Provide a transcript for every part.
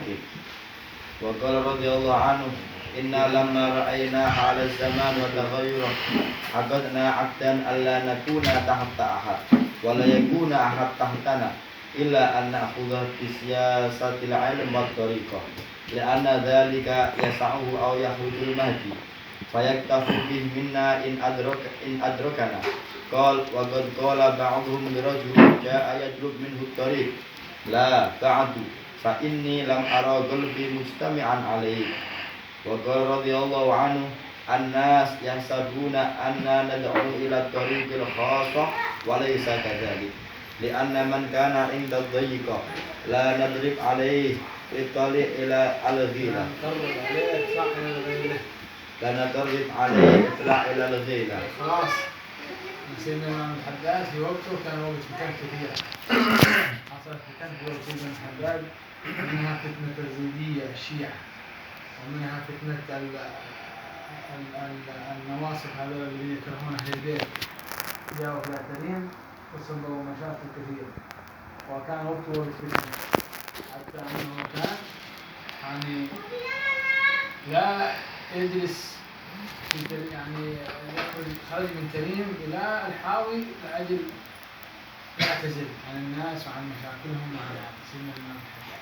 Hakim. Wa qala radhiyallahu anhu inna lamma ra'ayna halal zaman wa taghayyura aqadna 'aqdan alla nakuna tahta ahad wa la yakuna ahad tahtana illa an na'khudha bi siyasatil 'ilm wa tariqah li'anna dhalika yas'uhu aw yahudul mahdi fayaktafu bih minna in adrakana qal wa qad qala ba'dhum li rajulin ja'a yadrub minhu at-tariq la ba'du fa inni lam ara qalbi mustami'an alayhi. Wa qala radhiyallahu anhu an-nas yahsabuna anna nad'u ila tariqil khassah wa laysa kadzalik li'anna man kana 'inda ad-dayyiqa la nadrib alayhi itali ila al-ghila la nadrib alayhi itla ila al-ghila. خلاص سيدنا الإمام الحداد في وقته كان وقت فتن كثيرة حصلت فتن في وقت سيدنا الحداد منها فتنة الزيدية الشيعة ومنها فتنة النواصب هذول الذين يكرهون أهل البيت جاءوا في الأثرين وسببوا مشاكل كثيرة وكان وقته وقت فتنة حتى أنه كان يعني لا يجلس يعني خرج من تميم إلى الحاوي لأجل يعتزل عن الناس وعن مشاكلهم وعن سيدنا الإمام الحداد.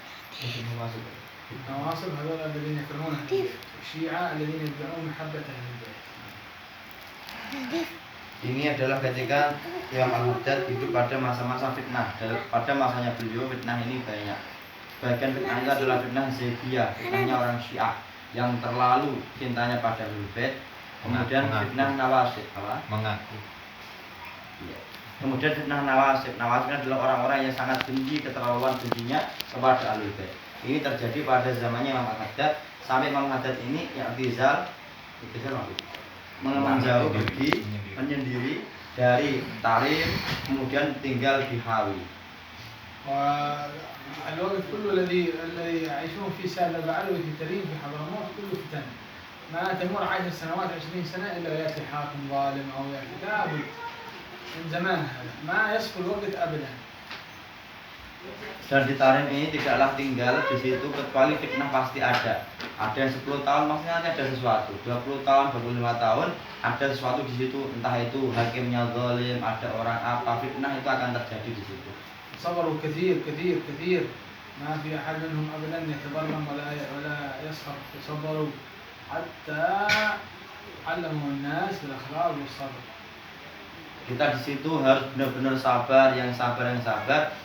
النواصب هذول الذين يكرهون الشيعة الذين يدعون محبة أهل البيت. Ini adalah ketika Imam Al-Haddad hidup pada masa-masa fitnah. Pada masanya beliau fitnah ini banyak. Bagian fitnah itu adalah fitnah Zaidiyah, fitnahnya orang Syiah yang terlalu cintanya pada Ahlul Bait. Kemudian fitnah Nawasib, mengaku. Iya. Kemudian fitnah Nawasib. Nawasib adalah orang-orang yang sangat benci, keterlaluan bencinya kepada Ahlul Bait. Ini terjadi pada zamannya Imam Al-Haddad. Sampai Imam Al-Haddad ini yang menjauh pergi menyendiri dari Tarim, kemudian tinggal di Hawi. والوقت كله الذي يعيشون فيه سادة العلوي في تريم في حضرموت كله فتن. ما تمر 10 سنوات 20 سنة إلا يأتي حاكم ظالم أو يأتي لابد من زمان هذا ما يصفو الوقت أبدا. Dan di Tarim ini tidaklah tinggal di situ kecuali fitnah pasti ada. Ada yang 10 tahun maksudnya ada sesuatu, 20 tahun, 25 tahun ada sesuatu di situ, entah itu hakimnya zalim, ada orang apa, fitnah itu akan terjadi di situ. صبروا كثير كثير كثير ما في أحد منهم أبدا يتبرم ولا يسخر صبروا حتى علموا الناس بالأخلاق والصبر. Kita di situ harus benar-benar sabar, yang sabar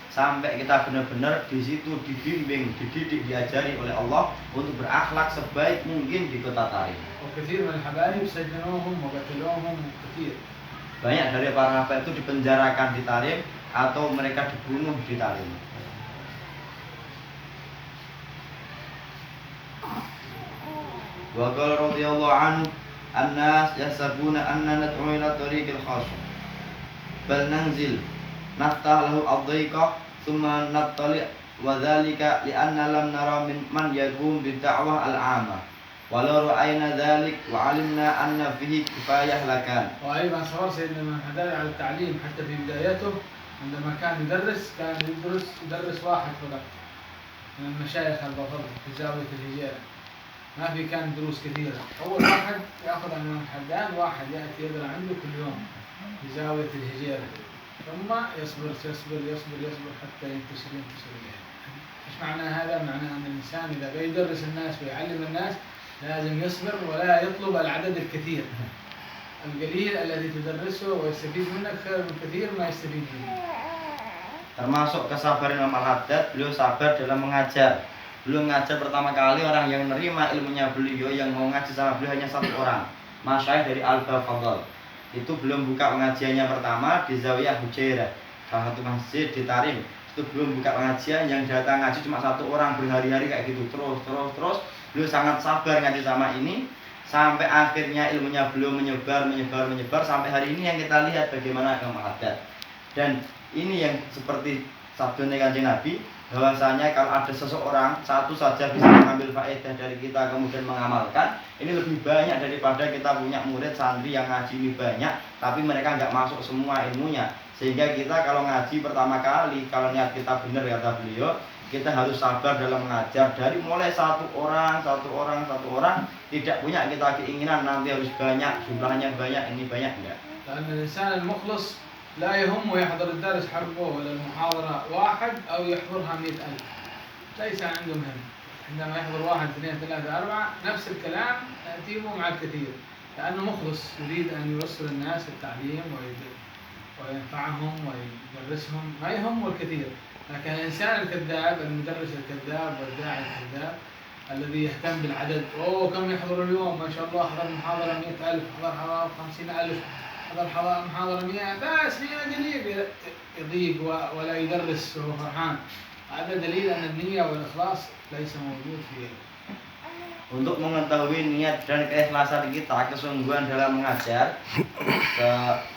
sampai kita benar-benar di situ dibimbing, dididik, diajari oleh Allah untuk berakhlak sebaik mungkin di kota Tarim. وكثير من الحبايب سجنوهم وقتلوهم كثير. Banyak dari para sahabat itu dipenjarakan di Tarim atau mereka dibunuh di Tarim. Wa qala radhiyallahu anhu an-nas yahsabuna anna nad'u ila tariqil khass bal nanzil naftah lahu ad-dayqa thumma nattali wa dhalika li'anna lam nara man yaqum bid-da'wah al-'amah walau ra'ayna dhalik wa 'alimna anna fihi kifayah lakan. وأيضا صبر سيدنا الإمام الحداد على التعليم حتى في بدايته عندما كان يدرس يدرس واحد فقط من المشايخ البافضل في زاوية الهجيرة. ما في كان دروس كثيرة. أول واحد يأخذ عن الإمام الحداد واحد يأتي يقرأ عنده كل يوم في زاوية الهجيرة ثم يصبر يصبر يصبر يصبر حتى ينتشر إليه. إيش معنى هذا؟ معناه أن الإنسان إذا بيدرس الناس ويعلم الناس لازم يصبر ولا يطلب العدد الكثير. القليل الذي تدرسه ويستفيد منك خير من كثير ما يستفيد منه. Termasuk kesabaran Imam Al-Haddad, beliau sabar dalam mengajar. Beliau mengajar pertama kali orang yang menerima ilmunya beliau, yang mau ngaji sama beliau hanya satu orang, masyayikh dari Al-Bafadhal. Itu belum buka pengajiannya pertama di Zawiyah Hujairah, salah satu masjid di Tarim. Itu belum buka pengajian, yang datang ngaji cuma satu orang berhari-hari kayak gitu, terus. Beliau sangat sabar ngaji sama ini sampai akhirnya ilmunya beliau menyebar sampai hari ini yang kita lihat bagaimana Imam Al-Haddad. Dan ini yang seperti sabdanya Kanjeng Nabi, bahwasanya kalau ada seseorang satu saja bisa mengambil faedah dari kita kemudian mengamalkan, ini lebih banyak daripada kita punya murid santri yang ngaji ini banyak tapi mereka nggak masuk semua ilmunya. Sehingga kita kalau ngaji pertama kali, kalau niat kita benar kata beliau, kita harus sabar dalam mengajar. Dari mulai satu orang, tidak punya kita keinginan nanti harus banyak, jumlahnya banyak, ini banyak, enggak. لأن الإنسان المخلص لا يهمه يحضر الدرس حربه ولا المحاضرة واحد أو يحضرها 100,000، ليس عنده مهم. عندما يحضر واحد اثنين ثلاثة أربعة نفس الكلام يأتيه مع الكثير، لأنه مخلص يريد أن يوصل الناس التعليم وينفعهم ويدرسهم، ما يهمه الكثير. لكن الإنسان الكذاب، المدرس الكذاب والداعي الكذاب الذي يهتم بالعدد، كم يحضر اليوم ما شاء الله، حضر محاضرة 100,000، حضر محاضرة 50,000، حضر محاضرة 100، بس هي قليل يضيق ولا يدرس وهو فرحان. هذا دليل أن النية والإخلاص ليس موجود فيه. Untuk mengetahui niat dan keikhlasan kita, kesungguhan dalam mengajar,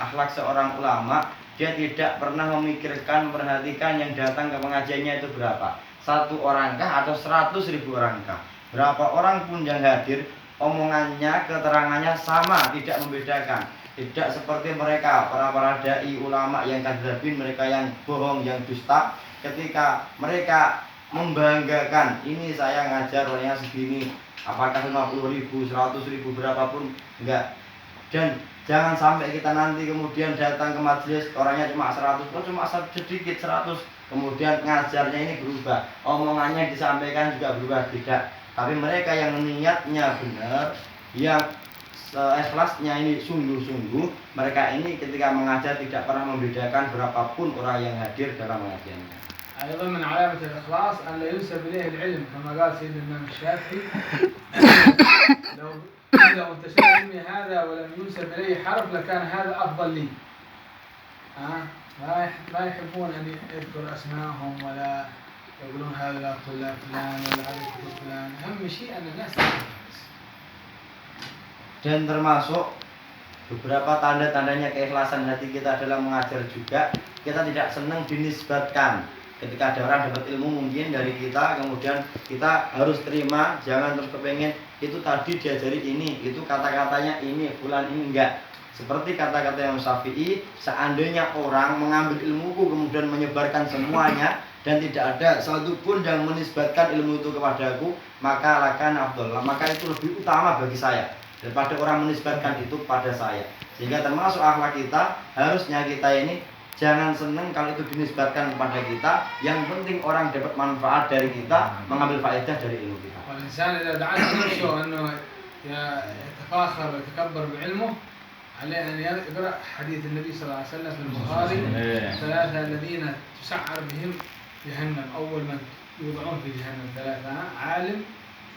akhlak seorang ulama, dia tidak pernah memikirkan, perhatikan yang datang ke pengajiannya itu berapa, 1 orangkah atau 100.000 orangkah. Berapa orang pun yang hadir, omongannya, keterangannya sama, tidak membedakan. Tidak seperti mereka, para dai ulama yang kadzabin, mereka yang bohong, yang dusta. Ketika mereka membanggakan, ini saya ngajar orangnya segini, apakah 50.000, 100.000, berapapun, enggak. Dan jangan sampai kita nanti kemudian datang ke majelis orangnya cuma 100, cuma sedikit 100, kemudian ngajarnya ini berubah, omongannya disampaikan juga berubah, tidak. Tapi mereka yang niatnya benar, yang ikhlasnya ini sungguh-sungguh, mereka ini ketika mengajar tidak pernah membedakan berapapun orang yang hadir dalam pengajiannya. أيضا من علامة الإخلاص أن لا ينسب إليه العلم، كما قال سيدنا الإمام الشافعي: لو انتشر علمي هذا ولم ينسب إليه حرف لكان هذا أفضل لي. ما يحبون أن يذكر أسماءهم ولا يقولون هذا طلاب فلان ولا هذا كتب فلان، أهم شيء أن الناس تعرف. Dan termasuk beberapa tanda-tandanya keikhlasan hati kita dalam mengajar juga, kita tidak senang dinisbatkan. Ketika ada orang dapat ilmu mungkin dari kita, kemudian kita harus terima, jangan terus kepengen itu tadi diajari ini, itu kata-katanya ini, fulan ini, enggak. Seperti kata-kata Imam Syafi'i, seandainya orang mengambil ilmuku kemudian menyebarkan semuanya dan tidak ada satupun yang menisbatkan ilmu itu kepadaku, maka lakan afdol, maka itu lebih utama bagi saya daripada orang menisbatkan itu pada saya. Sehingga termasuk akhlak kita, harusnya kita ini jangan senang kalau itu dinisbatkan kepada kita. Yang penting orang dapat manfaat dari kita, mengambil faedah dari ilmu kita. والإنسان إذا دعا نفسه أنه يتفاخر ويتكبر بعلمه، عليه أن يقرأ حديث النبي صلى الله عليه وسلم في البخاري: 3 الذين تسعر بهم جهنم، أول من يوضعون في جهنم 3: عالم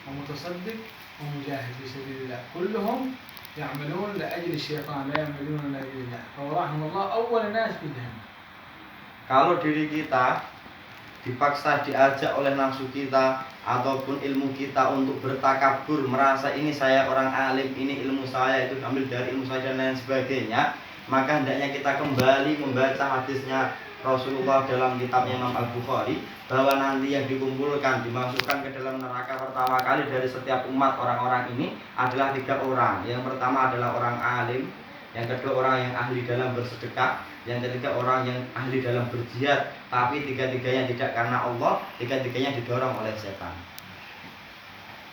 ومتصدق ومجاهد في سبيل الله، كلهم يعملون لأجل الشيطان لا يعملون لأجل الله، فوراهم الله أول الناس في جهنم. Kalau diri kita dipaksa diajak oleh nafsu kita ataupun ilmu kita untuk bertakabur, merasa ini saya orang alim, ini ilmu saya, itu ambil dari ilmu saya dan lain sebagainya, maka hendaknya kita kembali membaca hadisnya Rasulullah dalam kitabnya Imam Al-Bukhari, bahwa nanti yang dikumpulkan dimasukkan ke dalam neraka pertama kali dari setiap umat orang-orang ini adalah 3 orang. Yang pertama adalah orang alim, yang kedua orang yang ahli dalam bersedekah, yang ketiga orang yang ahli dalam berjihad, tapi 3-tiganya tidak karena Allah, 3-tiganya didorong oleh setan.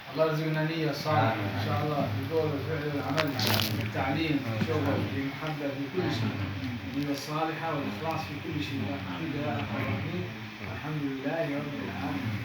الله يرزقنا نية صالحة إن شاء الله في القول والفعل والعمل، في التعليم، في الشغل، في المحبة، في كل شيء. النية الصالحة والإخلاص في كل شيء. الحمد لله رب العالمين، والحمد لله رب العالمين.